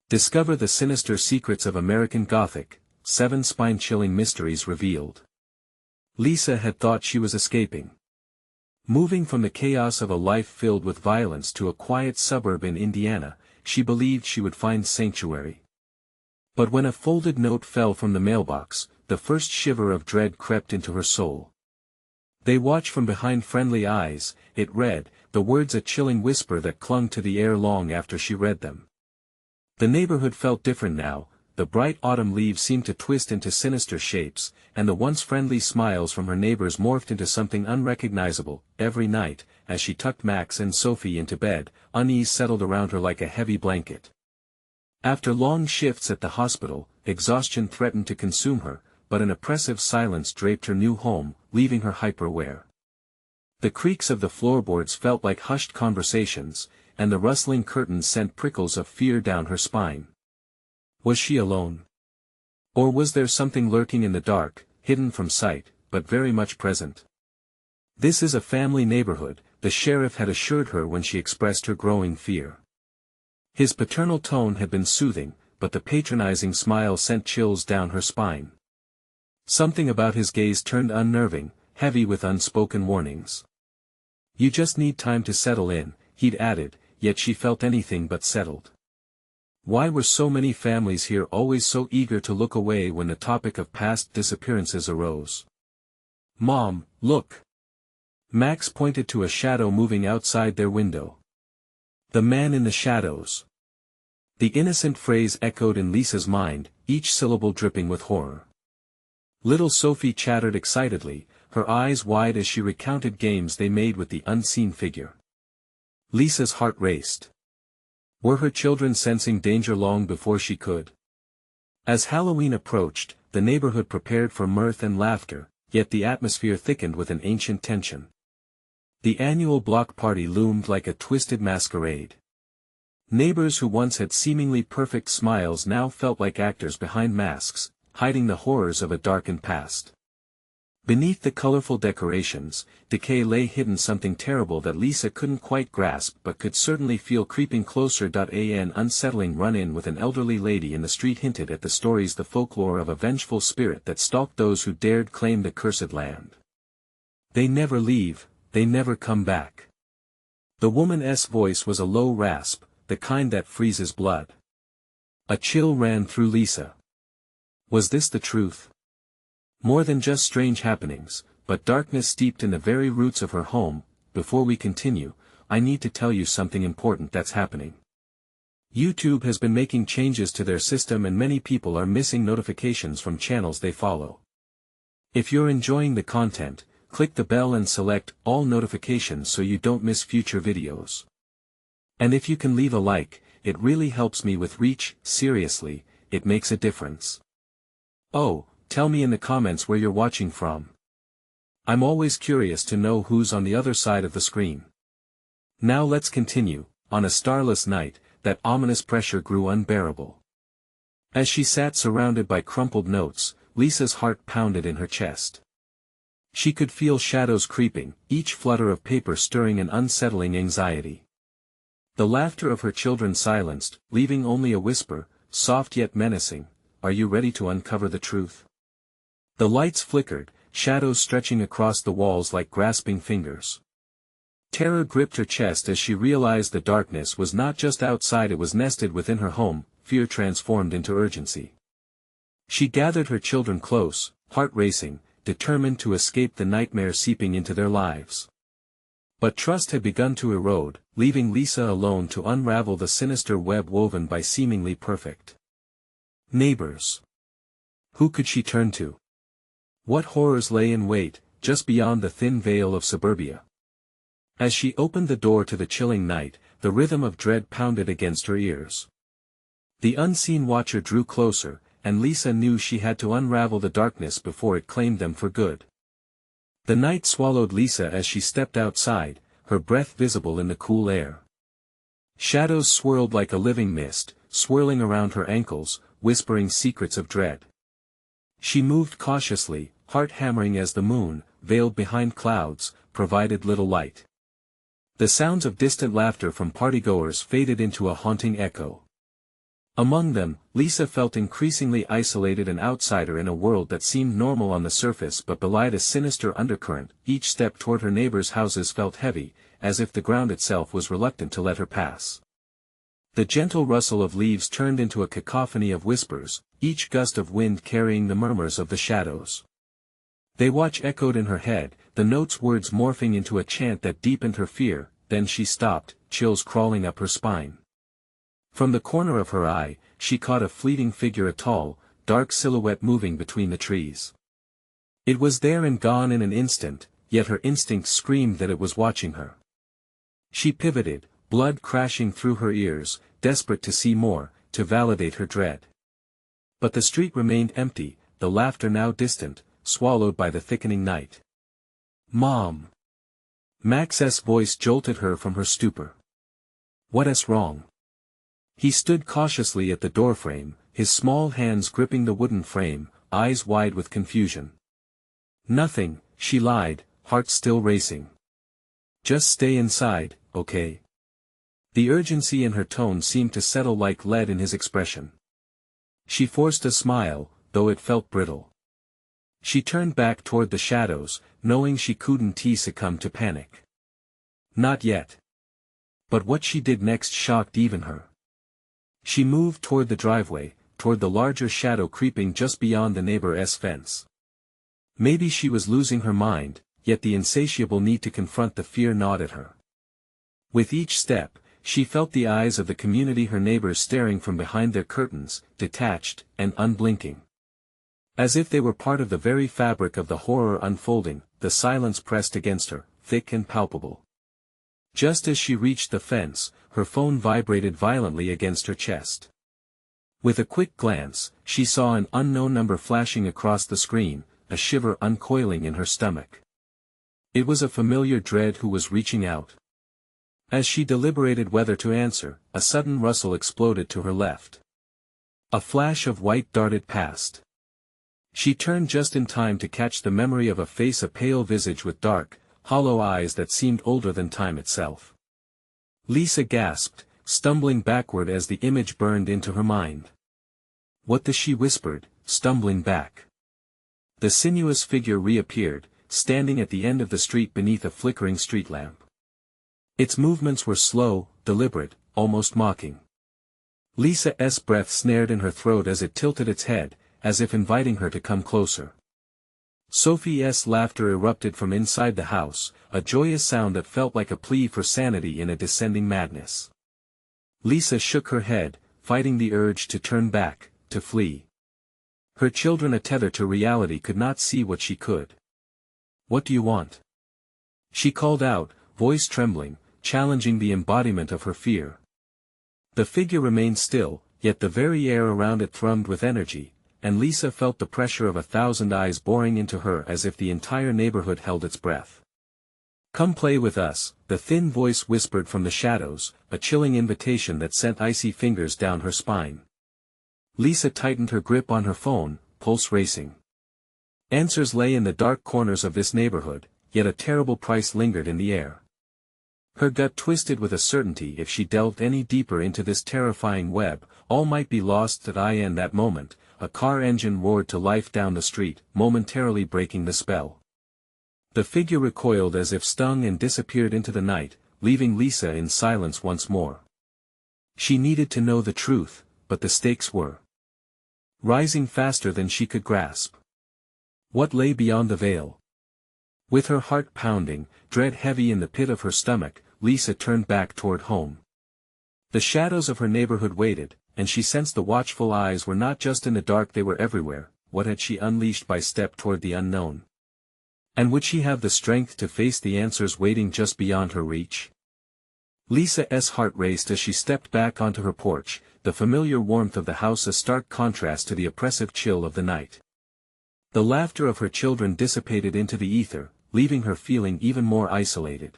Discover the sinister secrets of American Gothic, 7 spine-chilling mysteries revealed. Lisa had thought she was escaping. Moving from the chaos of a life filled with violence to a quiet suburb in Indiana, she believed she would find sanctuary. But when a folded note fell from the mailbox, the first shiver of dread crept into her soul. "They watch from behind friendly eyes," it read, the words a chilling whisper that clung to the air long after she read them. The neighborhood felt different now. The bright autumn leaves seemed to twist into sinister shapes, and the once friendly smiles from her neighbors morphed into something unrecognizable. Every night, as she tucked Max and Sophie into bed, unease settled around her like a heavy blanket. After long shifts at the hospital, exhaustion threatened to consume her, but an oppressive silence draped her new home, leaving her hyper-aware. The creaks of the floorboards felt like hushed conversations, and the rustling curtains sent prickles of fear down her spine. Was she alone? Or was there something lurking in the dark, hidden from sight, but very much present? "This is a family neighborhood," the sheriff had assured her when she expressed her growing fear. His paternal tone had been soothing, but the patronizing smile sent chills down her spine. Something about his gaze turned unnerving, heavy with unspoken warnings. "You just need time to settle in," he'd added, yet she felt anything but settled. Why were so many families here always so eager to look away when the topic of past disappearances arose? "Mom, look!" Max pointed to a shadow moving outside their window. "The man in the shadows." The innocent phrase echoed in Lisa's mind, each syllable dripping with horror. Little Sophie chattered excitedly, her eyes wide as she recounted games they made with the unseen figure. Lisa's heart raced. Were her children sensing danger long before she could? As Halloween approached, the neighborhood prepared for mirth and laughter, yet the atmosphere thickened with an ancient tension. The annual block party loomed like a twisted masquerade. Neighbors who once had seemingly perfect smiles now felt like actors behind masks, hiding the horrors of a darkened past. Beneath the colorful decorations, decay lay hidden, something terrible that Lisa couldn't quite grasp but could certainly feel creeping closer. An unsettling run-in with an elderly lady in the street hinted at the stories, the folklore of a vengeful spirit that stalked those who dared claim the cursed land. "They never leave, they never come back." The woman's voice was a low rasp, the kind that freezes blood. A chill ran through Lisa. Was this the truth? More than just strange happenings, but darkness steeped in the very roots of her home. Before we continue, I need to tell you something important that's happening. YouTube has been making changes to their system and many people are missing notifications from channels they follow. If you're enjoying the content, click the bell and select all notifications so you don't miss future videos. And if you can leave a like, it really helps me with reach. Seriously, it makes a difference. Oh, tell me in the comments where you're watching from. I'm always curious to know who's on the other side of the screen. Now let's continue. On a starless night, that ominous pressure grew unbearable. As she sat surrounded by crumpled notes, Lisa's heart pounded in her chest. She could feel shadows creeping, each flutter of paper stirring an unsettling anxiety. The laughter of her children silenced, leaving only a whisper, soft yet menacing, "Are you ready to uncover the truth?" The lights flickered, shadows stretching across the walls like grasping fingers. Terror gripped her chest as she realized the darkness was not just outside, it was nested within her home. Fear transformed into urgency. She gathered her children close, heart racing, determined to escape the nightmare seeping into their lives. But trust had begun to erode, leaving Lisa alone to unravel the sinister web woven by seemingly perfect neighbors. Who could she turn to? What horrors lay in wait, just beyond the thin veil of suburbia? As she opened the door to the chilling night, the rhythm of dread pounded against her ears. The unseen watcher drew closer, and Lisa knew she had to unravel the darkness before it claimed them for good. The night swallowed Lisa as she stepped outside, her breath visible in the cool air. Shadows swirled like a living mist, swirling around her ankles, whispering secrets of dread. She moved cautiously, heart hammering as the moon, veiled behind clouds, provided little light. The sounds of distant laughter from partygoers faded into a haunting echo. Among them, Lisa felt increasingly isolated and outsider in a world that seemed normal on the surface but belied a sinister undercurrent. Each step toward her neighbors' houses felt heavy, as if the ground itself was reluctant to let her pass. The gentle rustle of leaves turned into a cacophony of whispers, each gust of wind carrying the murmurs of the shadows. They watch echoed in her head, the notes' words morphing into a chant that deepened her fear. Then she stopped, chills crawling up her spine. From the corner of her eye, she caught a fleeting figure, a tall, dark silhouette moving between the trees. It was there and gone in an instant, yet her instinct screamed that it was watching her. She pivoted, blood crashing through her ears, desperate to see more, to validate her dread. But the street remained empty, the laughter now distant, swallowed by the thickening night. "Mom!" Max's voice jolted her from her stupor. "What's wrong?" He stood cautiously at the doorframe, his small hands gripping the wooden frame, eyes wide with confusion. "Nothing," she lied, heart still racing. "Just stay inside, okay?" The urgency in her tone seemed to settle like lead in his expression. She forced a smile, though it felt brittle. She turned back toward the shadows, knowing she couldn't succumb to panic. Not yet. But what she did next shocked even her. She moved toward the driveway, toward the larger shadow creeping just beyond the neighbor's fence. Maybe she was losing her mind, yet the insatiable need to confront the fear gnawed at her. With each step, she felt the eyes of the community, her neighbors, staring from behind their curtains, detached and unblinking. As if they were part of the very fabric of the horror unfolding, the silence pressed against her, thick and palpable. Just as she reached the fence, her phone vibrated violently against her chest. With a quick glance, she saw an unknown number flashing across the screen, a shiver uncoiling in her stomach. It was a familiar dread who was reaching out. As she deliberated whether to answer, a sudden rustle exploded to her left. A flash of white darted past. She turned just in time to catch the memory of a face, a pale visage with dark, hollow eyes that seemed older than time itself. Lisa gasped, stumbling backward as the image burned into her mind. "What the?" she whispered, stumbling back. The sinuous figure reappeared, standing at the end of the street beneath a flickering street lamp. Its movements were slow, deliberate, almost mocking. Lisa's breath snared in her throat as it tilted its head, as if inviting her to come closer. Sophie's laughter erupted from inside the house, a joyous sound that felt like a plea for sanity in a descending madness. Lisa shook her head, fighting the urge to turn back, to flee. Her children, a tether to reality, could not see what she could. "What do you want?" she called out, voice trembling, challenging the embodiment of her fear. The figure remained still, yet the very air around it thrummed with energy, and Lisa felt the pressure of 1,000 eyes boring into her as if the entire neighborhood held its breath. "Come play with us," the thin voice whispered from the shadows, a chilling invitation that sent icy fingers down her spine. Lisa tightened her grip on her phone, pulse racing. Answers lay in the dark corners of this neighborhood, yet a terrible price lingered in the air. Her gut twisted with a certainty if she delved any deeper into this terrifying web, all might be lost. In that moment, a car engine roared to life down the street, momentarily breaking the spell. The figure recoiled as if stung and disappeared into the night, leaving Lisa in silence once more. She needed to know the truth, but the stakes were rising faster than she could grasp. What lay beyond the veil? With her heart pounding, dread heavy in the pit of her stomach, Lisa turned back toward home. The shadows of her neighborhood waited, and she sensed the watchful eyes were not just in the dark, they were everywhere. What had she unleashed by step toward the unknown? And would she have the strength to face the answers waiting just beyond her reach? Lisa's heart raced as she stepped back onto her porch, the familiar warmth of the house a stark contrast to the oppressive chill of the night. The laughter of her children dissipated into the ether, leaving her feeling even more isolated.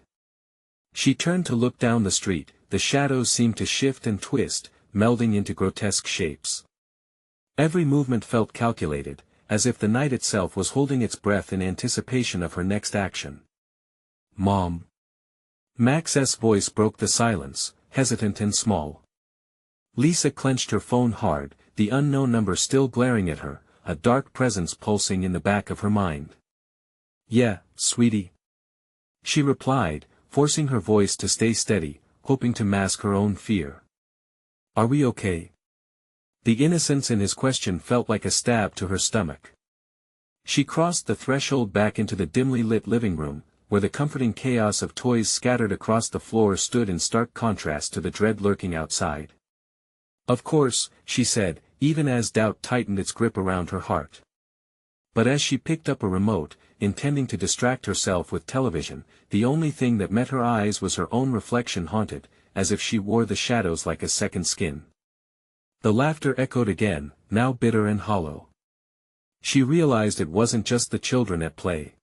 She turned to look down the street. The shadows seemed to shift and twist, melding into grotesque shapes. Every movement felt calculated, as if the night itself was holding its breath in anticipation of her next action. "Mom." Max's voice broke the silence, hesitant and small. Lisa clenched her phone hard, the unknown number still glaring at her, a dark presence pulsing in the back of her mind. "Yeah, sweetie," she replied, forcing her voice to stay steady, hoping to mask her own fear. "Are we okay?" The innocence in his question felt like a stab to her stomach. She crossed the threshold back into the dimly lit living room, where the comforting chaos of toys scattered across the floor stood in stark contrast to the dread lurking outside. "Of course," she said, even as doubt tightened its grip around her heart. But as she picked up a remote, intending to distract herself with television, the only thing that met her eyes was her own reflection haunted, as if she wore the shadows like a second skin. The laughter echoed again, now bitter and hollow. She realized it wasn't just the children at play.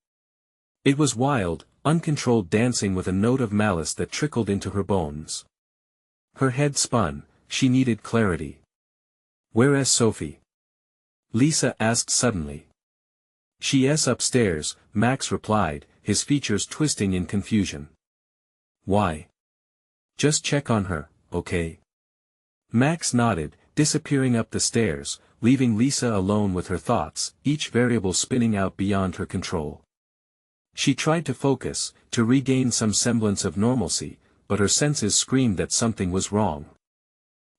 It was wild, uncontrolled dancing with a note of malice that trickled into her bones. Her head spun, she needed clarity. "Where is Sophie?" Lisa asked suddenly. "She's upstairs," Max replied, his features twisting in confusion. "Why?" "Just check on her, okay?" Max nodded, disappearing up the stairs, leaving Lisa alone with her thoughts, each variable spinning out beyond her control. She tried to focus, to regain some semblance of normalcy, but her senses screamed that something was wrong.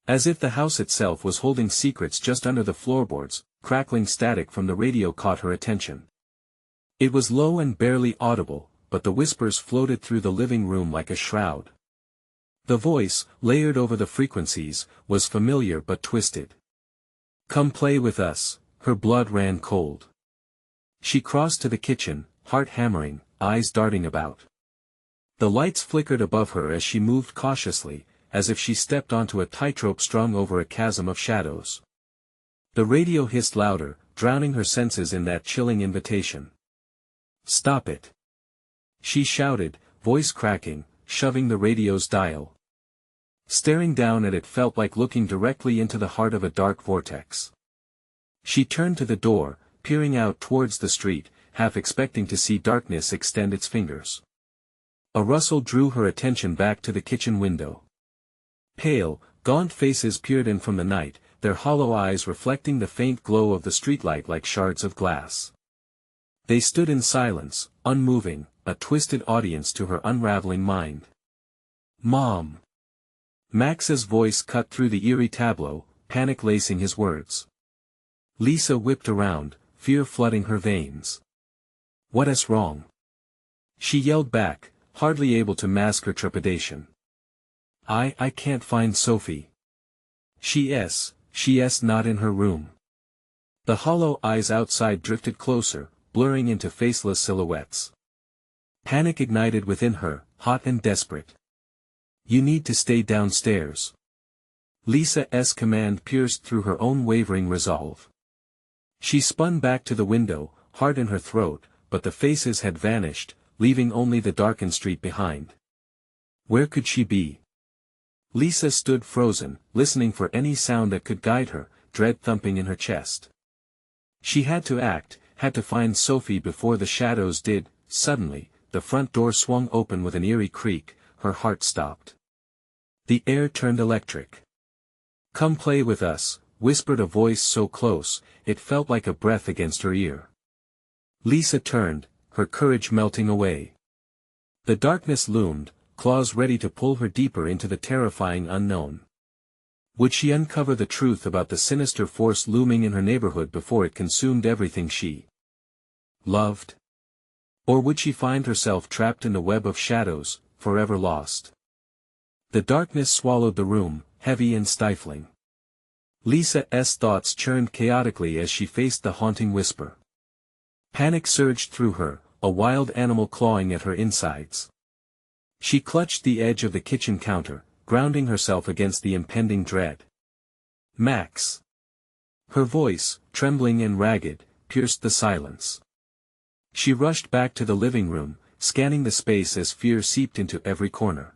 As if the house itself was holding secrets just under the floorboards, crackling static from the radio caught her attention. It was low and barely audible, but the whispers floated through the living room like a shroud. The voice, layered over the frequencies, was familiar but twisted. "Come play with us." Her blood ran cold. She crossed to the kitchen, heart hammering, eyes darting about. The lights flickered above her as she moved cautiously, as if she stepped onto a tightrope strung over a chasm of shadows. The radio hissed louder, drowning her senses in that chilling invitation. "Stop it!" she shouted, voice cracking, shoving the radio's dial. Staring down at it felt like looking directly into the heart of a dark vortex. She turned to the door, peering out towards the street, half expecting to see darkness extend its fingers. A rustle drew her attention back to the kitchen window. Pale, gaunt faces peered in from the night, their hollow eyes reflecting the faint glow of the streetlight like shards of glass. They stood in silence, unmoving, a twisted audience to her unraveling mind. "Mom!" Max's voice cut through the eerie tableau, panic lacing his words. Lisa whipped around, fear flooding her veins. "What is wrong?" she yelled back, hardly able to mask her trepidation. I can't find Sophie. She's not in her room." The hollow eyes outside drifted closer, blurring into faceless silhouettes. Panic ignited within her, hot and desperate. "You need to stay downstairs." Lisa's command pierced through her own wavering resolve. She spun back to the window, heart in her throat, but the faces had vanished, leaving only the darkened street behind. Where could she be? Lisa stood frozen, listening for any sound that could guide her, dread thumping in her chest. She had to act, had to find Sophie before the shadows did. Suddenly, the front door swung open with an eerie creak, her heart stopped. The air turned electric. "Come play with us," whispered a voice so close, it felt like a breath against her ear. Lisa turned, her courage melting away. The darkness loomed, claws ready to pull her deeper into the terrifying unknown. Would she uncover the truth about the sinister force looming in her neighborhood before it consumed everything she loved? Or would she find herself trapped in the web of shadows, forever lost? The darkness swallowed the room, heavy and stifling. Lisa's thoughts churned chaotically as she faced the haunting whisper. Panic surged through her, a wild animal clawing at her insides. She clutched the edge of the kitchen counter, grounding herself against the impending dread. "Max!" Her voice, trembling and ragged, pierced the silence. She rushed back to the living room, scanning the space as fear seeped into every corner.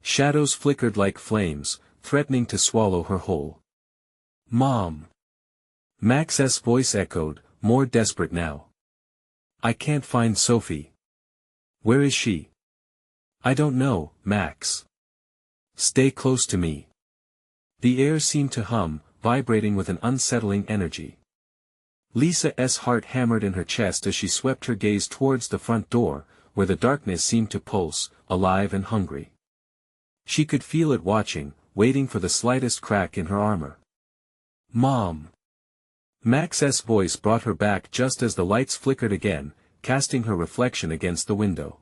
Shadows flickered like flames, threatening to swallow her whole. "Mom!" Max's voice echoed, more desperate now. "I can't find Sophie. Where is she?" "I don't know, Max. Stay close to me." The air seemed to hum, vibrating with an unsettling energy. Lisa's heart hammered in her chest as she swept her gaze towards the front door, where the darkness seemed to pulse, alive and hungry. She could feel it watching, waiting for the slightest crack in her armor. "Mom!" Max's voice brought her back just as the lights flickered again, casting her reflection against the window.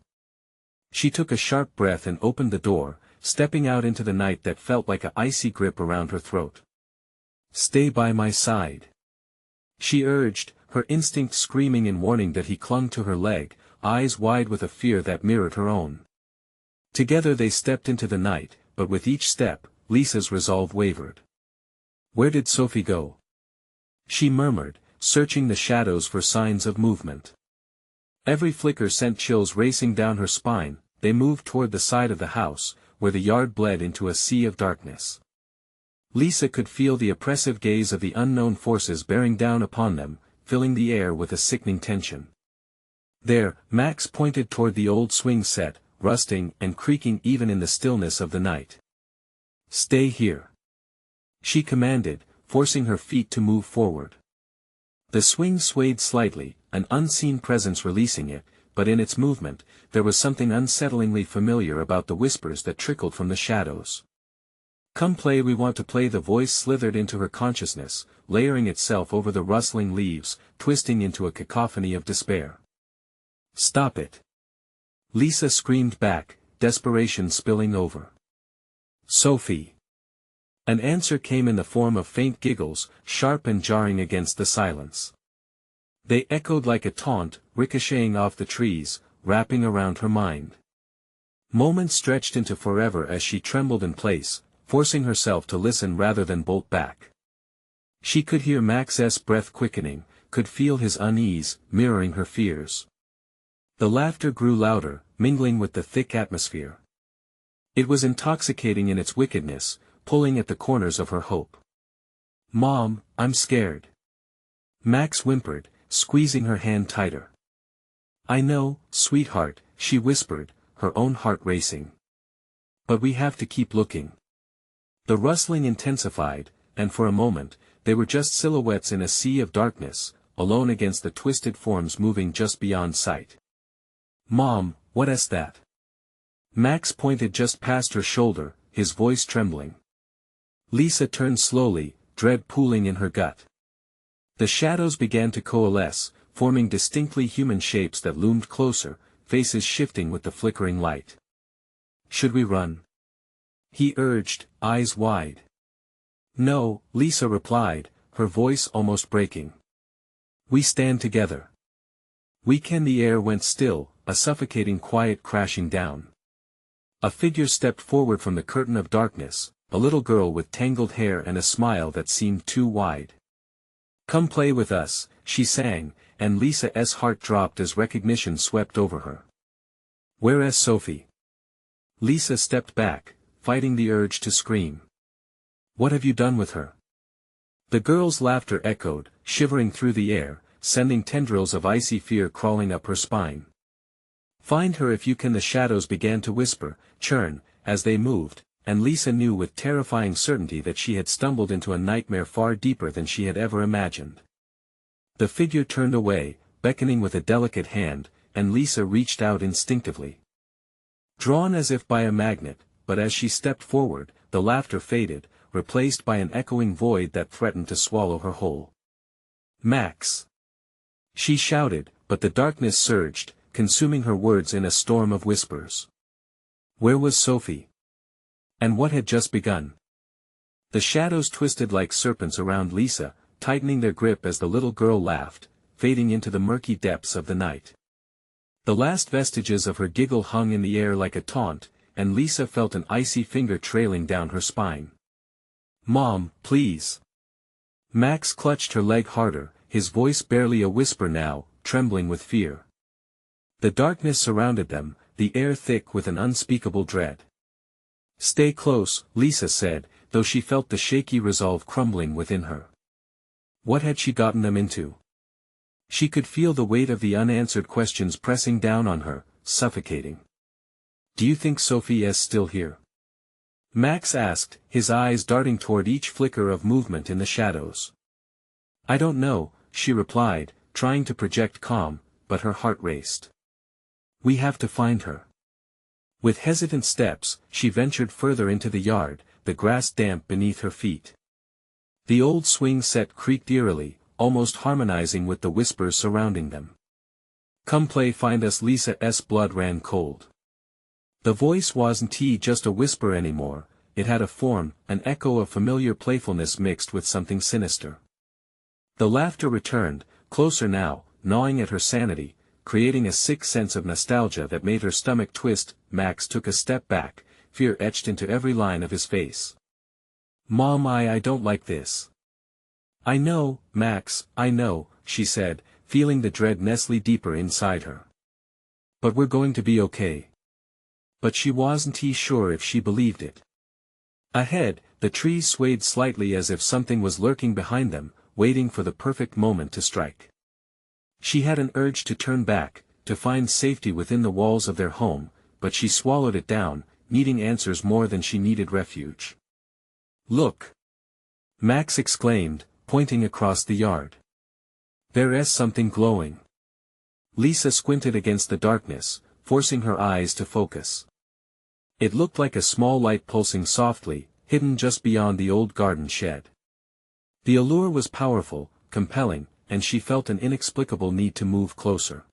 She took a sharp breath and opened the door, stepping out into the night that felt like an icy grip around her throat. "Stay by my side," she urged, her instinct screaming in warning that he clung to her leg, eyes wide with a fear that mirrored her own. Together they stepped into the night, but with each step, Lisa's resolve wavered. "Where did Sophie go?" she murmured, searching the shadows for signs of movement. Every flicker sent chills racing down her spine. They moved toward the side of the house, where the yard bled into a sea of darkness. Lisa could feel the oppressive gaze of the unknown forces bearing down upon them, filling the air with a sickening tension. There, Max pointed toward the old swing set, rusting and creaking even in the stillness of the night. "Stay here," she commanded, forcing her feet to move forward. The swing swayed slightly, an unseen presence releasing it, but in its movement, there was something unsettlingly familiar about the whispers that trickled from the shadows. "Come play, we want to play." The voice slithered into her consciousness, layering itself over the rustling leaves, twisting into a cacophony of despair. "Stop it!" Lisa screamed back, desperation spilling over. "Sophie!" An answer came in the form of faint giggles, sharp and jarring against the silence. They echoed like a taunt, ricocheting off the trees, wrapping around her mind. Moments stretched into forever as she trembled in place, forcing herself to listen rather than bolt back. She could hear Max's breath quickening, could feel his unease, mirroring her fears. The laughter grew louder, mingling with the thick atmosphere. It was intoxicating in its wickedness, pulling at the corners of her hope. "Mom, I'm scared," Max whimpered, squeezing her hand tighter. "I know, sweetheart," she whispered, her own heart racing. "But we have to keep looking." The rustling intensified, and for a moment, they were just silhouettes in a sea of darkness, alone against the twisted forms moving just beyond sight. "Mom, what's that?" Max pointed just past her shoulder, his voice trembling. Lisa turned slowly, dread pooling in her gut. The shadows began to coalesce, forming distinctly human shapes that loomed closer, faces shifting with the flickering light. "Should we run?" he urged, eyes wide. "No," Lisa replied, her voice almost breaking. "We stand together." "We can." The air went still, a suffocating quiet crashing down. A figure stepped forward from the curtain of darkness, a little girl with tangled hair and a smile that seemed too wide. "Come play with us," she sang, and Lisa's heart dropped as recognition swept over her. "Where's Sophie?" Lisa stepped back, fighting the urge to scream. "What have you done with her?" The girl's laughter echoed, shivering through the air, sending tendrils of icy fear crawling up her spine. "Find her if you can." The shadows began to whisper, churn, as they moved, and Lisa knew with terrifying certainty that she had stumbled into a nightmare far deeper than she had ever imagined. The figure turned away, beckoning with a delicate hand, and Lisa reached out instinctively. Drawn as if by a magnet, but as she stepped forward, the laughter faded, replaced by an echoing void that threatened to swallow her whole. "Max!" she shouted, but the darkness surged, consuming her words in a storm of whispers. Where was Sophie? And what had just begun? The shadows twisted like serpents around Lisa, tightening their grip as the little girl laughed, fading into the murky depths of the night. The last vestiges of her giggle hung in the air like a taunt, and Lisa felt an icy finger trailing down her spine. "Mom, please!" Max clutched her leg harder, his voice barely a whisper now, trembling with fear. The darkness surrounded them, the air thick with an unspeakable dread. "Stay close," Lisa said, though she felt the shaky resolve crumbling within her. What had she gotten them into? She could feel the weight of the unanswered questions pressing down on her, suffocating. "Do you think Sophie is still here?" Max asked, his eyes darting toward each flicker of movement in the shadows. I don't know, she replied, trying to project calm, but her heart raced. We have to find her. With hesitant steps, she ventured further into the yard, the grass damp beneath her feet. The old swing set creaked eerily, almost harmonizing with the whispers surrounding them. Come play find us. Lisa's blood ran cold. The voice wasn't just a whisper anymore, it had a form, an echo of familiar playfulness mixed with something sinister. The laughter returned, closer now, gnawing at her sanity, creating a sick sense of nostalgia that made her stomach twist. Max took a step back, fear etched into every line of his face. Mom, I don't like this. I know, Max, I know, she said, feeling the dread nestle deeper inside her. But we're going to be okay. But she wasn't sure if she believed it. Ahead, the trees swayed slightly as if something was lurking behind them, waiting for the perfect moment to strike. She had an urge to turn back, to find safety within the walls of their home, but she swallowed it down, needing answers more than she needed refuge. Look! Max exclaimed, pointing across the yard. There's something glowing. Lisa squinted against the darkness, forcing her eyes to focus. It looked like a small light pulsing softly, hidden just beyond the old garden shed. The allure was powerful, compelling, and she felt an inexplicable need to move closer.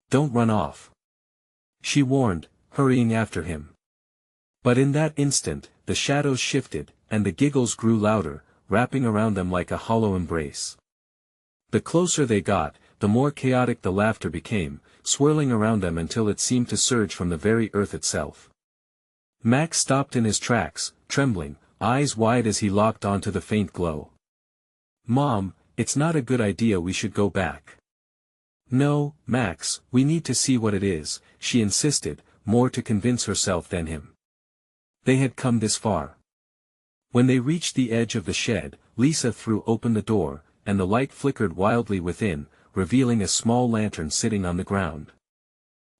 Don't run off. She warned, hurrying after him. But in that instant, the shadows shifted, and the giggles grew louder, wrapping around them like a hollow embrace. The closer they got, the more chaotic the laughter became, swirling around them until it seemed to surge from the very earth itself. Max stopped in his tracks, trembling, eyes wide as he locked onto the faint glow. Mom, it's not a good idea. We should go back. No, Max, we need to see what it is, she insisted, more to convince herself than him. They had come this far. When they reached the edge of the shed, Lisa threw open the door, and the light flickered wildly within, revealing a small lantern sitting on the ground.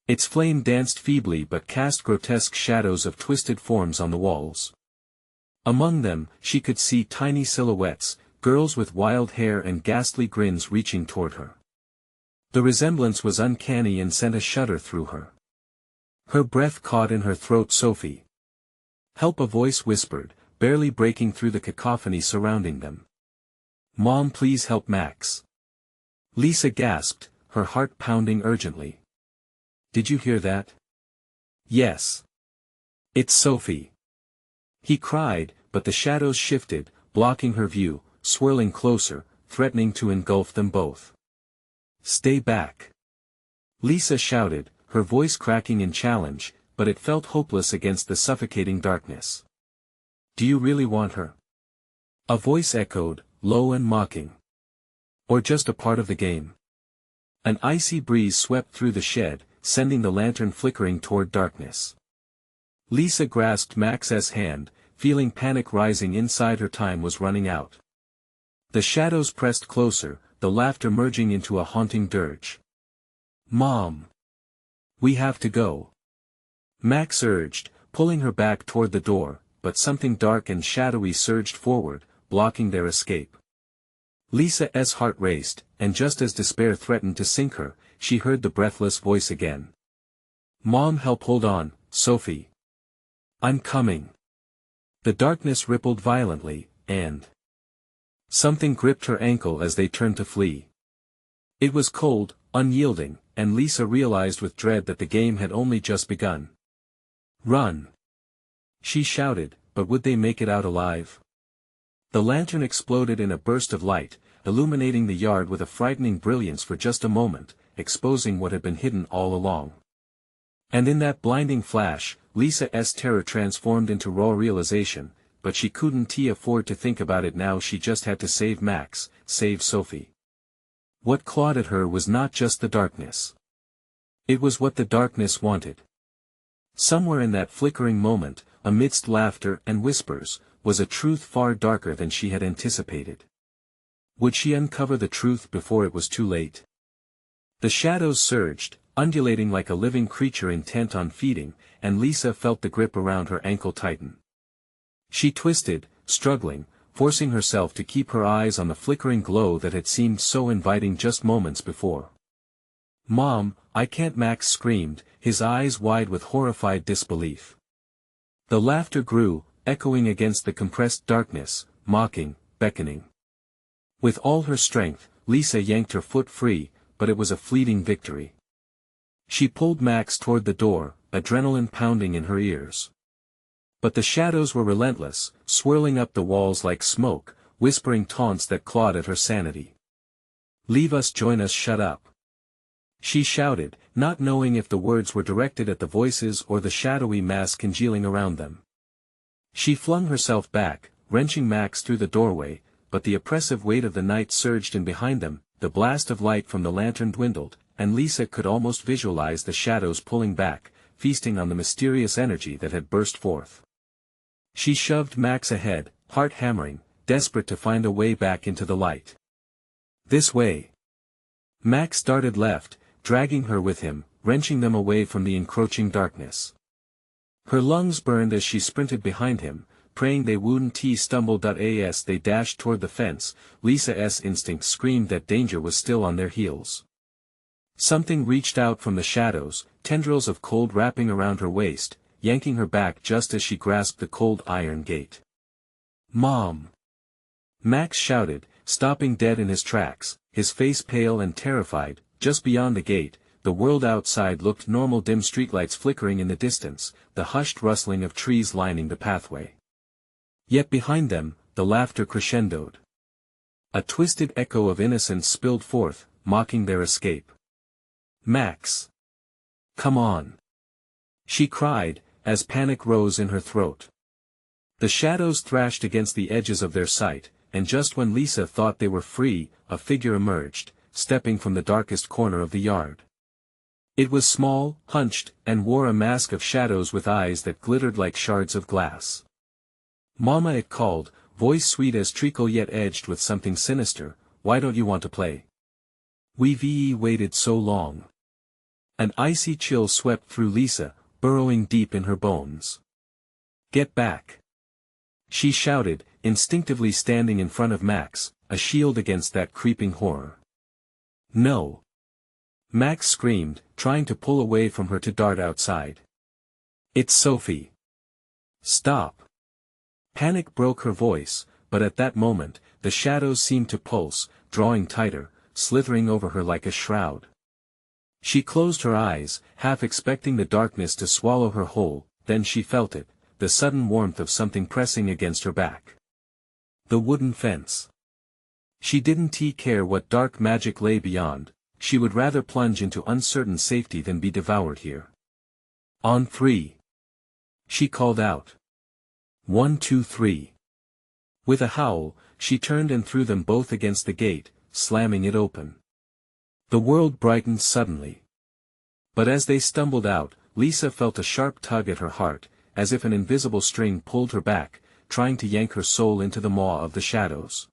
Its flame danced feebly but cast grotesque shadows of twisted forms on the walls. Among them, she could see tiny silhouettes, girls with wild hair and ghastly grins reaching toward her. The resemblance was uncanny and sent a shudder through her. Her breath caught in her throat. Sophie. Help, a voice whispered, barely breaking through the cacophony surrounding them. Mom, please help Max. Lisa gasped, her heart pounding urgently. Did you hear that? Yes. It's Sophie. He cried, but the shadows shifted, blocking her view, swirling closer, threatening to engulf them both. Stay back. Lisa shouted, her voice cracking in challenge, but it felt hopeless against the suffocating darkness. Do you really want her? A voice echoed, low and mocking. Or just a part of the game? An icy breeze swept through the shed, sending the lantern flickering toward darkness. Lisa grasped Max's hand, feeling panic rising inside her. Time was running out. The shadows pressed closer, the laughter merging into a haunting dirge. Mom! We have to go. Max urged, pulling her back toward the door, but something dark and shadowy surged forward, blocking their escape. Lisa's heart raced, and just as despair threatened to sink her, she heard the breathless voice again. Mom, help, hold on, Sophie. I'm coming. The darkness rippled violently, and something gripped her ankle as they turned to flee. It was cold, unyielding, and Lisa realized with dread that the game had only just begun. Run! She shouted, but would they make it out alive? The lantern exploded in a burst of light, illuminating the yard with a frightening brilliance for just a moment, exposing what had been hidden all along. And in that blinding flash, Lisa's terror transformed into raw realization, but she couldn't afford to think about it now. She just had to save Max, save Sophie. What clawed at her was not just the darkness. It was what the darkness wanted. Somewhere in that flickering moment, amidst laughter and whispers, was a truth far darker than she had anticipated. Would she uncover the truth before it was too late? The shadows surged, undulating like a living creature intent on feeding, and Lisa felt the grip around her ankle tighten. She twisted, struggling, forcing herself to keep her eyes on the flickering glow that had seemed so inviting just moments before. "Mom, I can't," Max screamed, his eyes wide with horrified disbelief. The laughter grew, echoing against the compressed darkness, mocking, beckoning. With all her strength, Lisa yanked her foot free, but it was a fleeting victory. She pulled Max toward the door, adrenaline pounding in her ears. But the shadows were relentless, swirling up the walls like smoke, whispering taunts that clawed at her sanity. "Leave us, join us, shut up," she shouted, not knowing if the words were directed at the voices or the shadowy mass congealing around them. She flung herself back, wrenching Max through the doorway, but the oppressive weight of the night surged in behind them, the blast of light from the lantern dwindled, and Lisa could almost visualize the shadows pulling back, feasting on the mysterious energy that had burst forth. She shoved Max ahead, heart hammering, desperate to find a way back into the light. "This way." Max darted left, dragging her with him, wrenching them away from the encroaching darkness. Her lungs burned as she sprinted behind him, praying they wouldn't stumble. As they dashed toward the fence, Lisa's instinct screamed that danger was still on their heels. Something reached out from the shadows, tendrils of cold wrapping around her waist, yanking her back just as she grasped the cold iron gate. "Mom!" Max shouted, stopping dead in his tracks, his face pale and terrified. Just beyond the gate, the world outside looked normal, dim streetlights flickering in the distance, the hushed rustling of trees lining the pathway. Yet behind them, the laughter crescendoed. A twisted echo of innocence spilled forth, mocking their escape. "Max! Come on!" she cried, as panic rose in her throat. The shadows thrashed against the edges of their sight, and just when Lisa thought they were free, a figure emerged, stepping from the darkest corner of the yard. It was small, hunched, and wore a mask of shadows with eyes that glittered like shards of glass. "Mama," it called, voice sweet as treacle yet edged with something sinister, "why don't you want to play? We've waited so long." An icy chill swept through Lisa, burrowing deep in her bones. "Get back!" she shouted, instinctively standing in front of Max, a shield against that creeping horror. "No!" Max screamed, trying to pull away from her to dart outside. "It's Sophie!" "Stop!" Panic broke her voice, but at that moment, the shadows seemed to pulse, drawing tighter, slithering over her like a shroud. She closed her eyes, half expecting the darkness to swallow her whole, then she felt it, the sudden warmth of something pressing against her back. The wooden fence. She didn't care what dark magic lay beyond, she would rather plunge into uncertain safety than be devoured here. "On 3. She called out. 1, 2, 3. With a howl, she turned and threw them both against the gate, slamming it open. The world brightened suddenly. But as they stumbled out, Lisa felt a sharp tug at her heart, as if an invisible string pulled her back, trying to yank her soul into the maw of the shadows.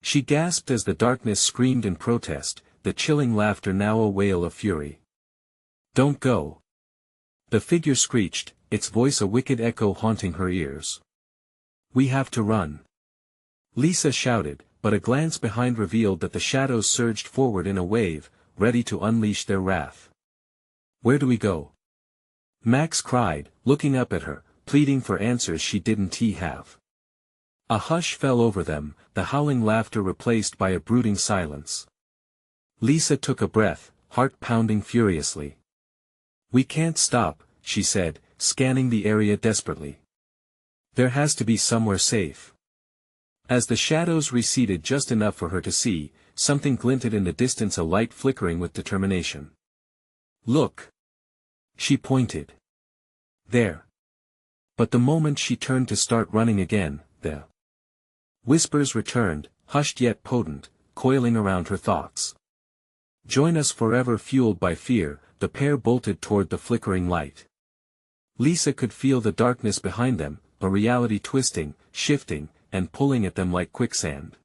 She gasped as the darkness screamed in protest, the chilling laughter now a wail of fury. "Don't go!" The figure screeched, its voice a wicked echo haunting her ears. "We have to run!" Lisa shouted, but a glance behind revealed that the shadows surged forward in a wave, ready to unleash their wrath. "Where do we go?" Max cried, looking up at her, pleading for answers she didn't have. A hush fell over them, the howling laughter replaced by a brooding silence. Lisa took a breath, heart pounding furiously. "We can't stop," she said, scanning the area desperately. "There has to be somewhere safe." As the shadows receded just enough for her to see, something glinted in the distance, a light flickering with determination. "Look!" She pointed. "There." But the moment she turned to start running again, the whispers returned, hushed yet potent, coiling around her thoughts. "Join us forever." Fueled by fear, the pair bolted toward the flickering light. Lisa could feel the darkness behind them, a reality twisting, shifting, and pulling at them like quicksand.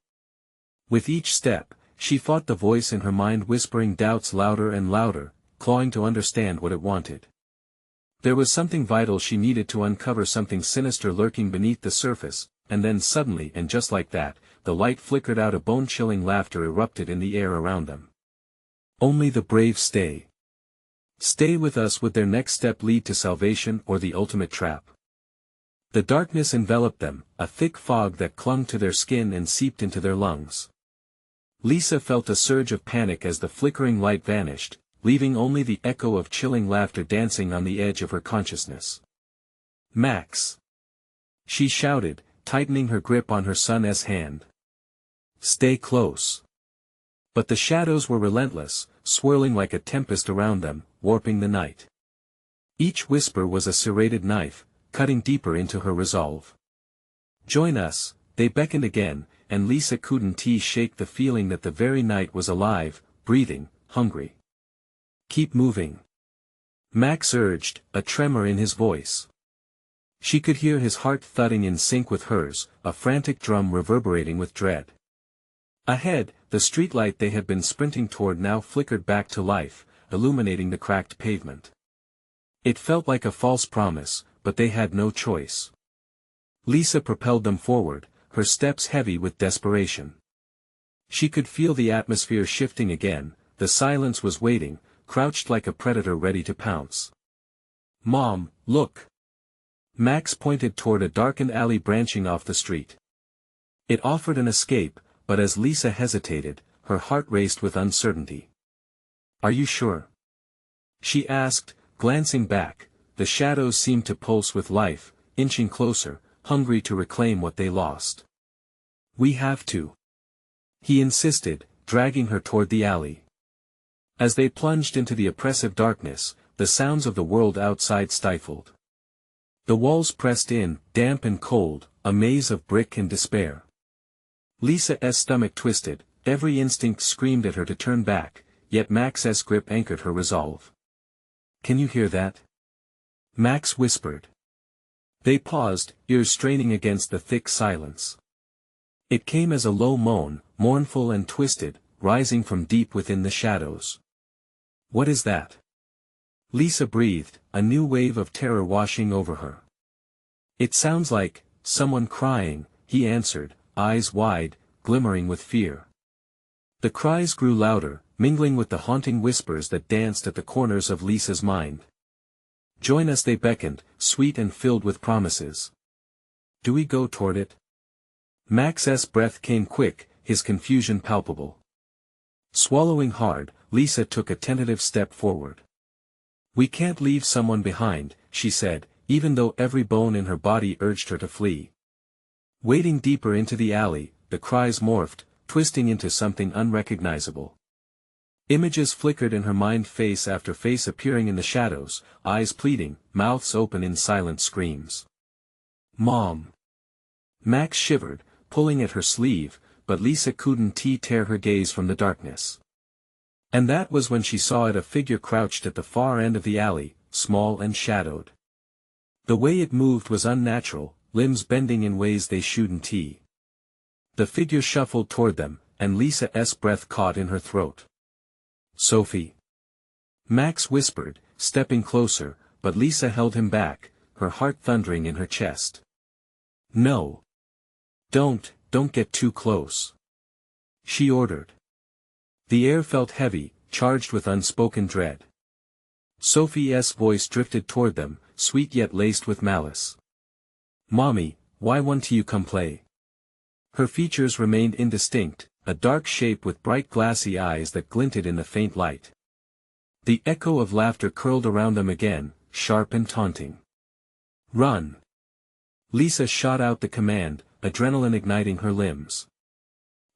With each step, she fought the voice in her mind whispering doubts louder and louder, clawing to understand what it wanted. There was something vital she needed to uncover, something sinister lurking beneath the surface, and then suddenly and just like that, the light flickered out, a bone-chilling laughter erupted in the air around them. Only the brave stay. Stay with us. Would their next step lead to salvation or the ultimate trap? The darkness enveloped them, a thick fog that clung to their skin and seeped into their lungs. Lisa felt a surge of panic as the flickering light vanished, leaving only the echo of chilling laughter dancing on the edge of her consciousness. "Max!" she shouted, tightening her grip on her son's hand. "Stay close." But the shadows were relentless, swirling like a tempest around them, warping the night. Each whisper was a serrated knife, cutting deeper into her resolve. "Join us," they beckoned again, and Lisa couldn't shake the feeling that the very night was alive, breathing, hungry. "Keep moving," Max urged, a tremor in his voice. She could hear his heart thudding in sync with hers, a frantic drum reverberating with dread. Ahead, the streetlight they had been sprinting toward now flickered back to life, illuminating the cracked pavement. It felt like a false promise, but they had no choice. Lisa propelled them forward, her steps heavy with desperation. She could feel the atmosphere shifting again, the silence was waiting, crouched like a predator ready to pounce. "Mom, look!" Max pointed toward a darkened alley branching off the street. It offered an escape, but as Lisa hesitated, her heart raced with uncertainty. "Are you sure?" she asked, glancing back. The shadows seemed to pulse with life, inching closer, hungry to reclaim what they lost. "We have to," he insisted, dragging her toward the alley. As they plunged into the oppressive darkness, the sounds of the world outside stifled. The walls pressed in, damp and cold, a maze of brick and despair. Lisa's stomach twisted, every instinct screamed at her to turn back, yet Max's grip anchored her resolve. "Can you hear that?" Max whispered. They paused, ears straining against the thick silence. It came as a low moan, mournful and twisted, rising from deep within the shadows. "What is that?" Lisa breathed, a new wave of terror washing over her. "It sounds like someone crying," he answered, eyes wide, glimmering with fear. The cries grew louder, mingling with the haunting whispers that danced at the corners of Lisa's mind. "Join us," they beckoned, sweet and filled with promises. "Do we go toward it?" Max's breath came quick, his confusion palpable. Swallowing hard, Lisa took a tentative step forward. "We can't leave someone behind," she said, even though every bone in her body urged her to flee. Wading deeper into the alley, the cries morphed, twisting into something unrecognizable. Images flickered in her mind, face after face appearing in the shadows, eyes pleading, mouths open in silent screams. "Mom!" Max shivered, pulling at her sleeve, but Lisa couldn't tear her gaze from the darkness. And that was when she saw it, a figure crouched at the far end of the alley, small and shadowed. The way it moved was unnatural, limbs bending in ways they shouldn't. The figure shuffled toward them, and Lisa's breath caught in her throat. "Sophie!" Max whispered, stepping closer, but Lisa held him back, her heart thundering in her chest. "No. Don't get too close," she ordered. The air felt heavy, charged with unspoken dread. Sophie's voice drifted toward them, sweet yet laced with malice. "Mommy, why won't you come play?" Her features remained indistinct, a dark shape with bright glassy eyes that glinted in the faint light. The echo of laughter curled around them again, sharp and taunting. "Run!" Lisa shot out the command, adrenaline igniting her limbs.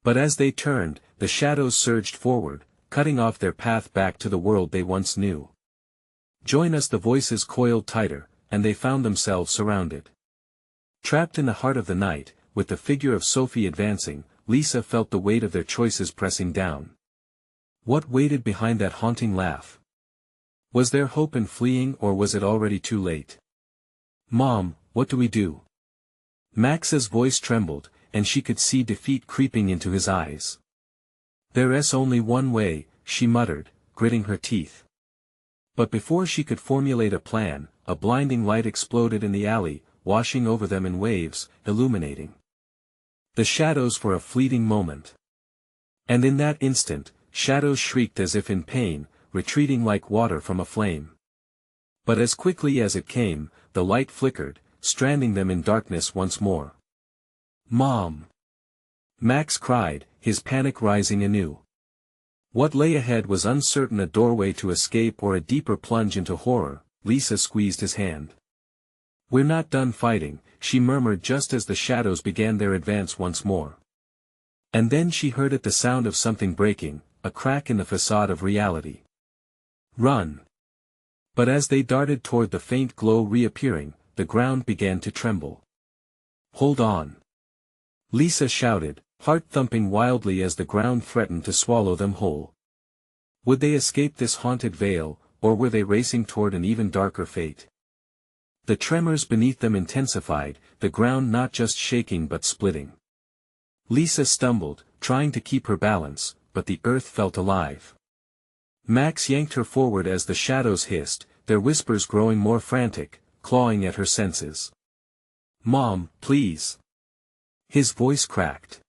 But as they turned, the shadows surged forward, cutting off their path back to the world they once knew. "Join us!" The voices coiled tighter, and they found themselves surrounded. Trapped in the heart of the night, with the figure of Sophie advancing, Lisa felt the weight of their choices pressing down. What waited behind that haunting laugh? Was there hope in fleeing, or was it already too late? "Mom, what do we do?" Max's voice trembled, and she could see defeat creeping into his eyes. "There's only one way," she muttered, gritting her teeth. But before she could formulate a plan, a blinding light exploded in the alley, washing over them in waves, illuminating the shadows for a fleeting moment. And in that instant, shadows shrieked as if in pain, retreating like water from a flame. But as quickly as it came, the light flickered, stranding them in darkness once more. "Mom!" Max cried, his panic rising anew. What lay ahead was uncertain, a doorway to escape or a deeper plunge into horror. Lisa squeezed his hand. "We're not done fighting," she murmured just as the shadows began their advance once more. And then she heard it, the sound of something breaking, a crack in the facade of reality. "Run!" But as they darted toward the faint glow reappearing, the ground began to tremble. "Hold on!" Lisa shouted, heart thumping wildly as the ground threatened to swallow them whole. Would they escape this haunted vale, or were they racing toward an even darker fate? The tremors beneath them intensified, the ground not just shaking but splitting. Lisa stumbled, trying to keep her balance, but the earth felt alive. Max yanked her forward as the shadows hissed, their whispers growing more frantic, clawing at her senses. "Mom, please!" His voice cracked.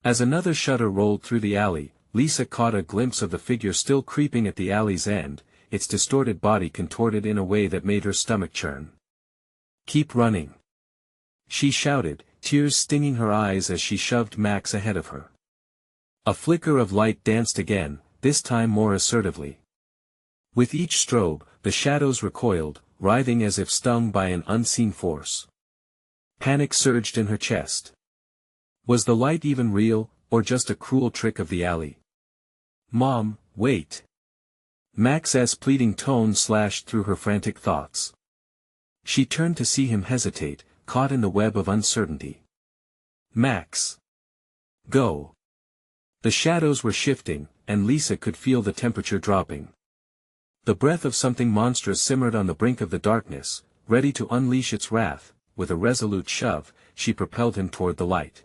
As another shudder rolled through the alley, Lisa caught a glimpse of the figure still creeping at the alley's end, its distorted body contorted in a way that made her stomach churn. "Keep running!" she shouted, tears stinging her eyes as she shoved Max ahead of her. A flicker of light danced again, this time more assertively. With each strobe, the shadows recoiled, writhing as if stung by an unseen force. Panic surged in her chest. Was the light even real, or just a cruel trick of the alley? "Mom, wait!" Max's pleading tone slashed through her frantic thoughts. She turned to see him hesitate, caught in the web of uncertainty. "Max! Go!" The shadows were shifting, and Lisa could feel the temperature dropping. The breath of something monstrous simmered on the brink of the darkness, ready to unleash its wrath. With a resolute shove, she propelled him toward the light.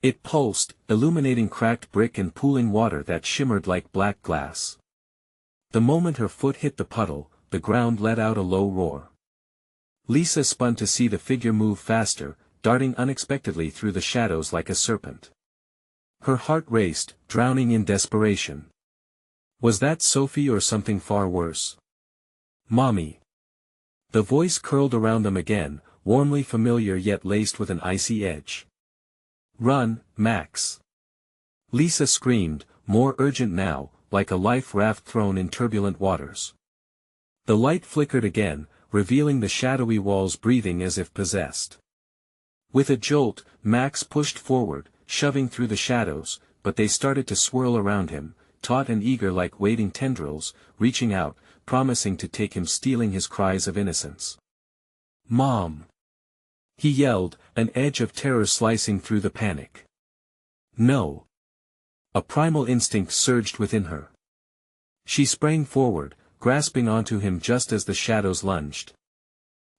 It pulsed, illuminating cracked brick and pooling water that shimmered like black glass. The moment her foot hit the puddle, the ground let out a low roar. Lisa spun to see the figure move faster, darting unexpectedly through the shadows like a serpent. Her heart raced, drowning in desperation. Was that Sophie or something far worse? "Mommy!" The voice curled around them again, warmly familiar yet laced with an icy edge. "Run, Max!" Lisa screamed, more urgent now, like a life raft thrown in turbulent waters. The light flickered again, revealing the shadowy walls breathing as if possessed. With a jolt, Max pushed forward, shoving through the shadows, but they started to swirl around him, taut and eager like waiting tendrils, reaching out, promising to take him, stealing his cries of innocence. "Mom!" he yelled, an edge of terror slicing through the panic. "No!" A primal instinct surged within her. She sprang forward, grasping onto him just as the shadows lunged.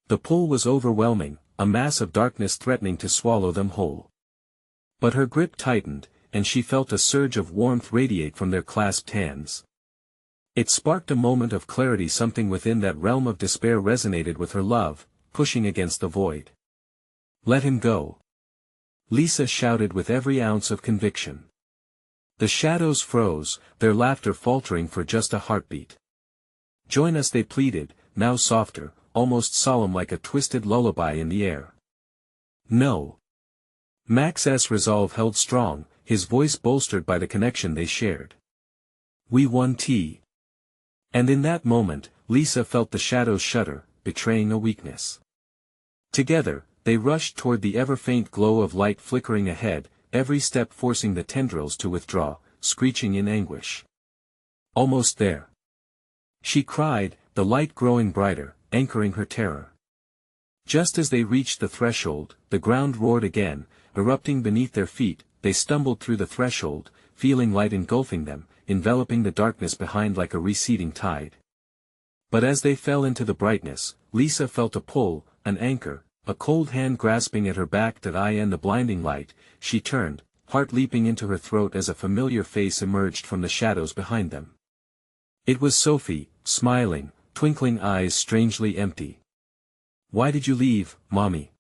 The pull was overwhelming, a mass of darkness threatening to swallow them whole. But her grip tightened, and she felt a surge of warmth radiate from their clasped hands. It sparked a moment of clarity. Something within that realm of despair resonated with her love, pushing against the void. "Let him go!" Lisa shouted with every ounce of conviction. The shadows froze, their laughter faltering for just a heartbeat. "Join us," they pleaded, now softer, almost solemn like a twisted lullaby in the air. "No!" Max's resolve held strong, his voice bolstered by the connection they shared. "We want tea." And in that moment, Lisa felt the shadows shudder, betraying a weakness. Together, they rushed toward the ever-faint glow of light flickering ahead, every step forcing the tendrils to withdraw, screeching in anguish. "Almost there!" she cried, the light growing brighter, anchoring her terror. Just as they reached the threshold, the ground roared again, erupting beneath their feet. They stumbled through the threshold, feeling light engulfing them, enveloping the darkness behind like a receding tide. But as they fell into the brightness, Lisa felt a pull, an anchor, a cold hand grasping at her back. That eye and the blinding light, she turned, heart leaping into her throat as a familiar face emerged from the shadows behind them. It was Sophie, smiling, twinkling eyes strangely empty. "Why did you leave, Mommy?"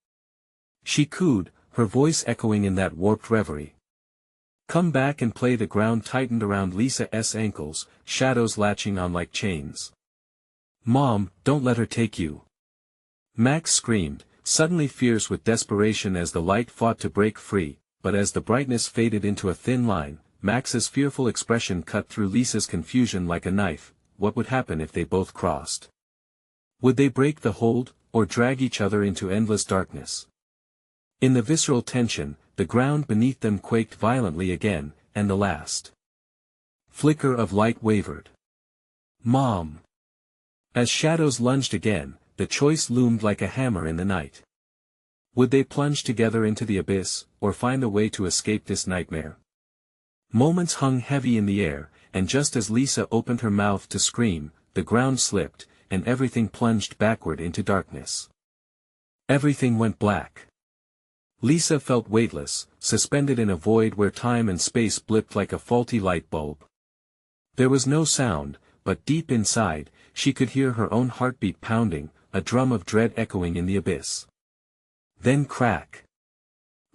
she cooed, her voice echoing in that warped reverie. "Come back and play." The ground tightened around Lisa's ankles, shadows latching on like chains. "Mom, don't let her take you!" Max screamed, suddenly fierce with desperation as the light fought to break free, but as the brightness faded into a thin line, Max's fearful expression cut through Lisa's confusion like a knife. What would happen if they both crossed? Would they break the hold, or drag each other into endless darkness? In the visceral tension, the ground beneath them quaked violently again, and the last flicker of light wavered. "Mom!" As shadows lunged again, the choice loomed like a hammer in the night. Would they plunge together into the abyss, or find a way to escape this nightmare? Moments hung heavy in the air, and just as Lisa opened her mouth to scream, the ground slipped, and everything plunged backward into darkness. Everything went black. Lisa felt weightless, suspended in a void where time and space blipped like a faulty light bulb. There was no sound, but deep inside, she could hear her own heartbeat pounding, a drum of dread echoing in the abyss. Then crack!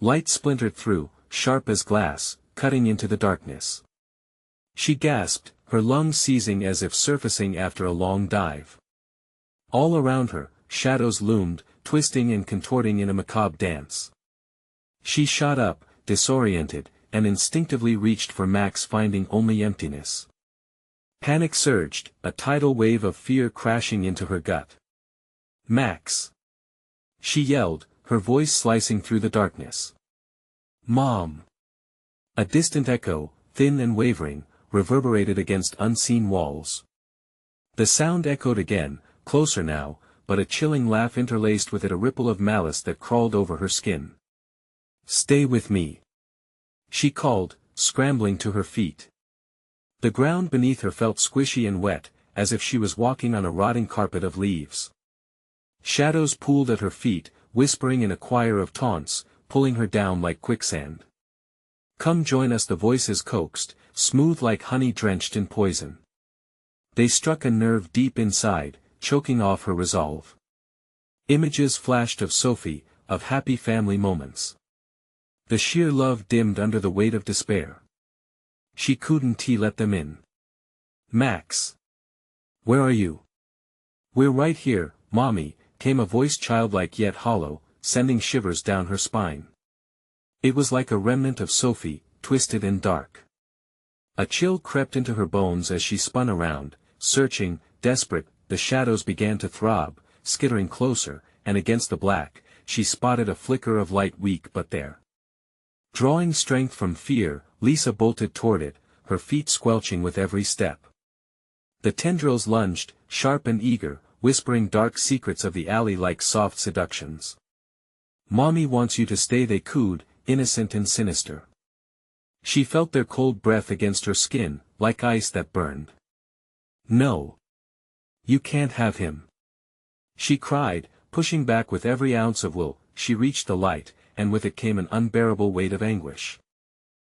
Light splintered through, sharp as glass, cutting into the darkness. She gasped, her lungs seizing as if surfacing after a long dive. All around her, shadows loomed, twisting and contorting in a macabre dance. She shot up, disoriented, and instinctively reached for Max, finding only emptiness. Panic surged, a tidal wave of fear crashing into her gut. "Max!" she yelled, her voice slicing through the darkness. "Mom!" A distant echo, thin and wavering, reverberated against unseen walls. The sound echoed again, closer now, but a chilling laugh interlaced with it, a ripple of malice that crawled over her skin. "Stay with me!" she called, scrambling to her feet. The ground beneath her felt squishy and wet, as if she was walking on a rotting carpet of leaves. Shadows pooled at her feet, whispering in a choir of taunts, pulling her down like quicksand. "Come join us," the voices coaxed, smooth like honey drenched in poison. They struck a nerve deep inside, choking off her resolve. Images flashed of Sophie, of happy family moments. The sheer love dimmed under the weight of despair. She couldn't let them in. "Max! Where are you?" "We're right here, Mommy," came a voice childlike yet hollow, sending shivers down her spine. It was like a remnant of Sophie, twisted and dark. A chill crept into her bones as she spun around, searching, desperate. The shadows began to throb, skittering closer, and against the black, she spotted a flicker of light, weak but there. Drawing strength from fear, Lisa bolted toward it, her feet squelching with every step. The tendrils lunged, sharp and eager, whispering dark secrets of the alley like soft seductions. "Mommy wants you to stay," they cooed, innocent and sinister. She felt their cold breath against her skin, like ice that burned. "No. You can't have him," she cried, pushing back with every ounce of will. She reached the light, and with it came an unbearable weight of anguish.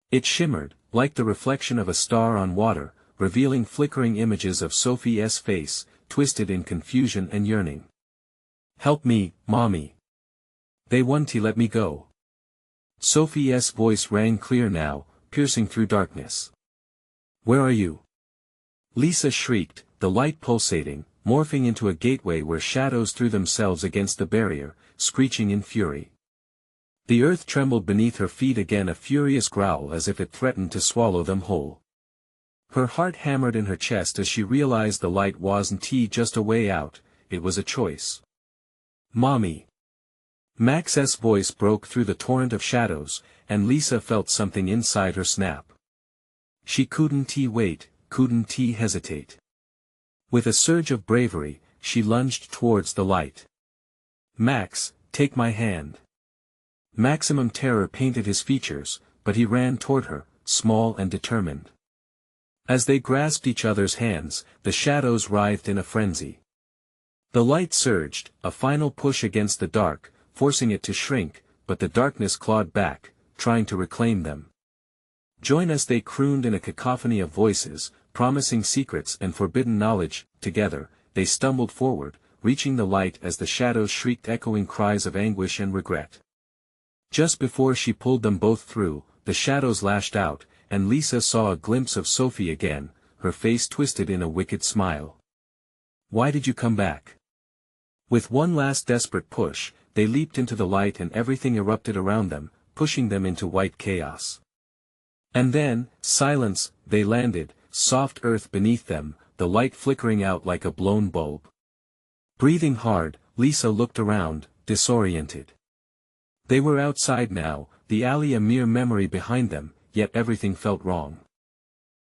It shimmered, like the reflection of a star on water, revealing flickering images of Sophie's face, twisted in confusion and yearning. "Help me, Mommy. They want to let me go." Sophie's voice rang clear now, piercing through darkness. "Where are you?" Lisa shrieked, the light pulsating, morphing into a gateway where shadows threw themselves against the barrier, screeching in fury. The earth trembled beneath her feet again, a furious growl as if it threatened to swallow them whole. Her heart hammered in her chest as she realized the light wasn't just a way out, it was a choice. "Mommy!" Max's voice broke through the torrent of shadows, and Lisa felt something inside her snap. She couldn't wait, couldn't hesitate. With a surge of bravery, she lunged towards the light. "Max, take my hand." Maximum terror painted his features, but he ran toward her, small and determined. As they grasped each other's hands, the shadows writhed in a frenzy. The light surged, a final push against the dark, forcing it to shrink, but the darkness clawed back, trying to reclaim them. "Join us," they crooned in a cacophony of voices, promising secrets and forbidden knowledge. Together, they stumbled forward, reaching the light as the shadows shrieked echoing cries of anguish and regret. Just before she pulled them both through, the shadows lashed out, and Lisa saw a glimpse of Sophie again, her face twisted in a wicked smile. "Why did you come back?" With one last desperate push, they leaped into the light and everything erupted around them, pushing them into white chaos. And then, silence, they landed, soft earth beneath them, the light flickering out like a blown bulb. Breathing hard, Lisa looked around, disoriented. They were outside now, the alley a mere memory behind them, yet everything felt wrong.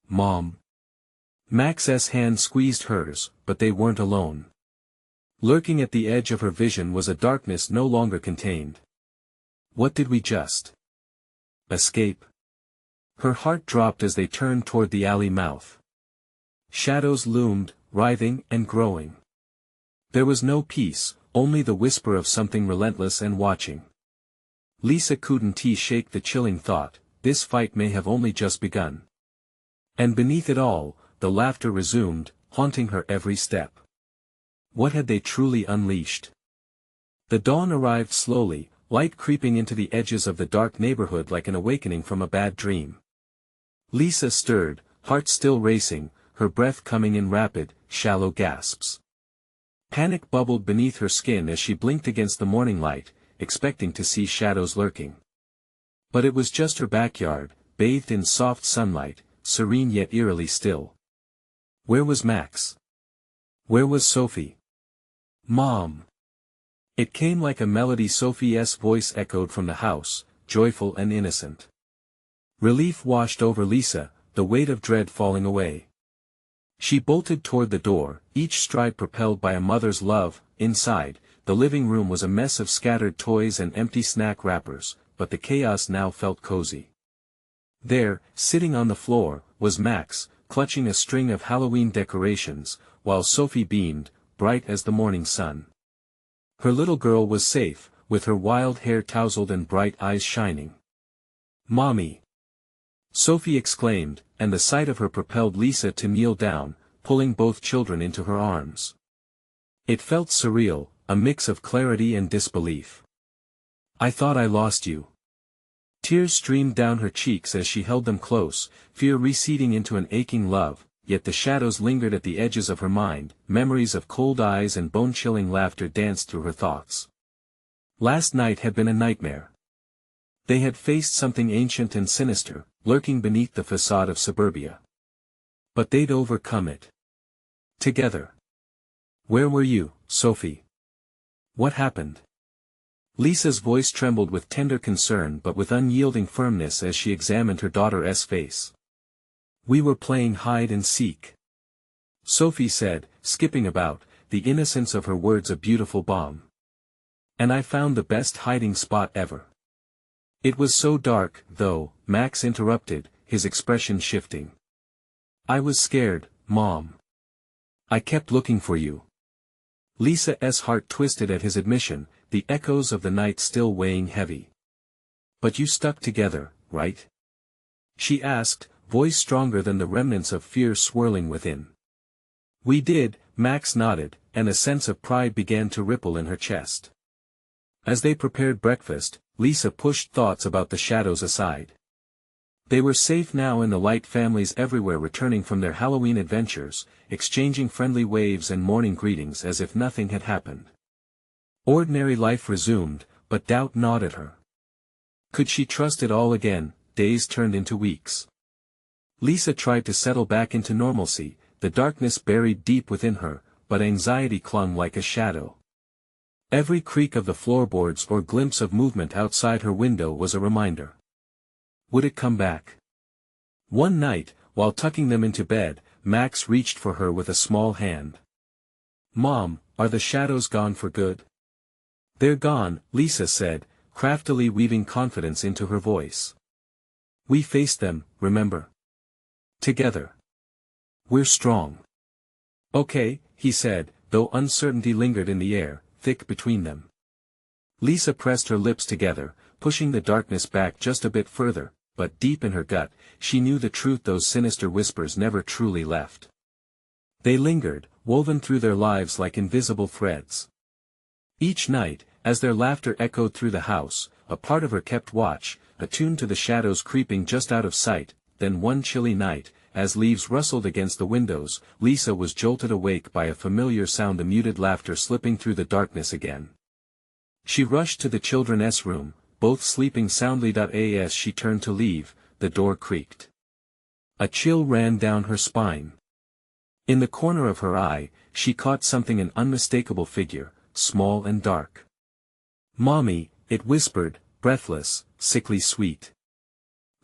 "Mom." Max's hand squeezed hers, but they weren't alone. Lurking at the edge of her vision was a darkness no longer contained. What did we just escape? Her heart dropped as they turned toward the alley mouth. Shadows loomed, writhing and growing. There was no peace, only the whisper of something relentless and watching. Lisa couldn't shake the chilling thought, this fight may have only just begun. And beneath it all, the laughter resumed, haunting her every step. What had they truly unleashed? The dawn arrived slowly, light creeping into the edges of the dark neighborhood like an awakening from a bad dream. Lisa stirred, heart still racing, her breath coming in rapid, shallow gasps. Panic bubbled beneath her skin as she blinked against the morning light, expecting to see shadows lurking. But it was just her backyard, bathed in soft sunlight, serene yet eerily still. Where was Max? Where was Sophie? "Mom!" It came like a melody. Sophie's voice echoed from the house, joyful and innocent. Relief washed over Lisa, the weight of dread falling away. She bolted toward the door, each stride propelled by a mother's love. Inside, the living room was a mess of scattered toys and empty snack wrappers, but the chaos now felt cozy. There, sitting on the floor, was Max, clutching a string of Halloween decorations, while Sophie beamed, bright as the morning sun. Her little girl was safe, with her wild hair tousled and bright eyes shining. "Mommy!" Sophie exclaimed, and the sight of her propelled Lisa to kneel down, pulling both children into her arms. It felt surreal, a mix of clarity and disbelief. "I thought I lost you." Tears streamed down her cheeks as she held them close, fear receding into an aching love, yet the shadows lingered at the edges of her mind, memories of cold eyes and bone-chilling laughter danced through her thoughts. Last night had been a nightmare. They had faced something ancient and sinister, lurking beneath the façade of suburbia. But they'd overcome it. Together. "Where were you, Sophie? What happened?" Lisa's voice trembled with tender concern but with unyielding firmness as she examined her daughter's face. "We were playing hide and seek," Sophie said, skipping about, the innocence of her words a beautiful balm. "And I found the best hiding spot ever." "It was so dark, though," Max interrupted, his expression shifting. "I was scared, Mom. I kept looking for you." Lisa's heart twisted at his admission, the echoes of the night still weighing heavy. "But you stuck together, right?" she asked, voice stronger than the remnants of fear swirling within. "We did," Max nodded, and a sense of pride began to ripple in her chest. As they prepared breakfast, Lisa pushed thoughts about the shadows aside. They were safe now in the light, families everywhere returning from their Halloween adventures, exchanging friendly waves and morning greetings as if nothing had happened. Ordinary life resumed, but doubt gnawed at her. Could she trust it all again? Days turned into weeks. Lisa tried to settle back into normalcy, the darkness buried deep within her, but anxiety clung like a shadow. Every creak of the floorboards or glimpse of movement outside her window was a reminder. Would it come back? One night, while tucking them into bed, Max reached for her with a small hand. "Mom, are the shadows gone for good?" "They're gone," Lisa said, craftily weaving confidence into her voice. "We faced them, remember? Together. We're strong." "Okay," he said, though uncertainty lingered in the air, thick between them. Lisa pressed her lips together, pushing the darkness back just a bit further, but deep in her gut, she knew the truth, those sinister whispers never truly left. They lingered, woven through their lives like invisible threads. Each night, as their laughter echoed through the house, a part of her kept watch, attuned to the shadows creeping just out of sight. Then one chilly night, as leaves rustled against the windows, Lisa was jolted awake by a familiar sound, a muted laughter slipping through the darkness again. She rushed to the children's room, both sleeping soundly. As she turned to leave, the door creaked. A chill ran down her spine. In the corner of her eye, she caught something, an unmistakable figure, small and dark. "Mommy," it whispered, breathless, sickly sweet.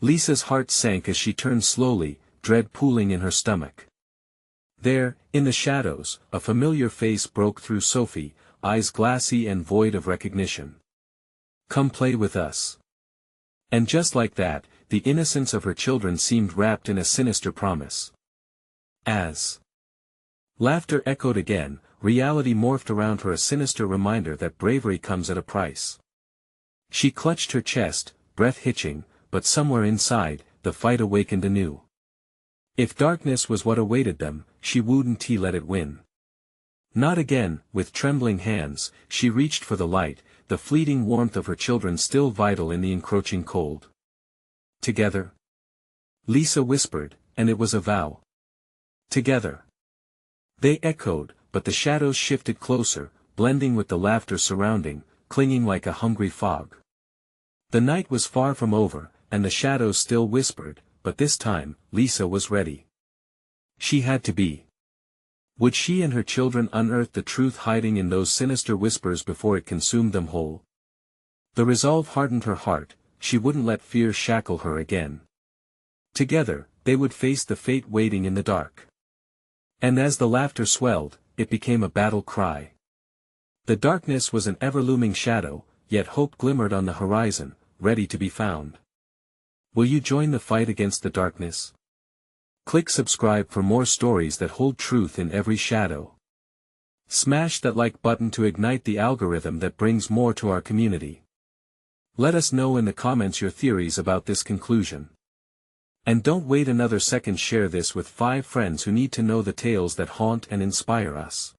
Lisa's heart sank as she turned slowly, dread pooling in her stomach. There, in the shadows, a familiar face broke through. Sophie, eyes glassy and void of recognition. "Come play with us." And just like that, the innocence of her children seemed wrapped in a sinister promise. As laughter echoed again, reality morphed around her, a sinister reminder that bravery comes at a price. She clutched her chest, breath hitching, but somewhere inside, the fight awakened anew. If darkness was what awaited them, she wouldn't let it win. Not again. With trembling hands, she reached for the light, the fleeting warmth of her children still vital in the encroaching cold. "Together?" Lisa whispered, and it was a vow. "Together." They echoed, but the shadows shifted closer, blending with the laughter surrounding, clinging like a hungry fog. The night was far from over, and the shadows still whispered, but this time, Lisa was ready. She had to be. Would she and her children unearth the truth hiding in those sinister whispers before it consumed them whole? The resolve hardened her heart. She wouldn't let fear shackle her again. Together, they would face the fate waiting in the dark. And as the laughter swelled, it became a battle cry. The darkness was an ever-looming shadow, yet hope glimmered on the horizon, ready to be found. Will you join the fight against the darkness? Click subscribe for more stories that hold truth in every shadow. Smash that like button to ignite the algorithm that brings more to our community. Let us know in the comments your theories about this conclusion. And don't wait another second, share this with 5 friends who need to know the tales that haunt and inspire us.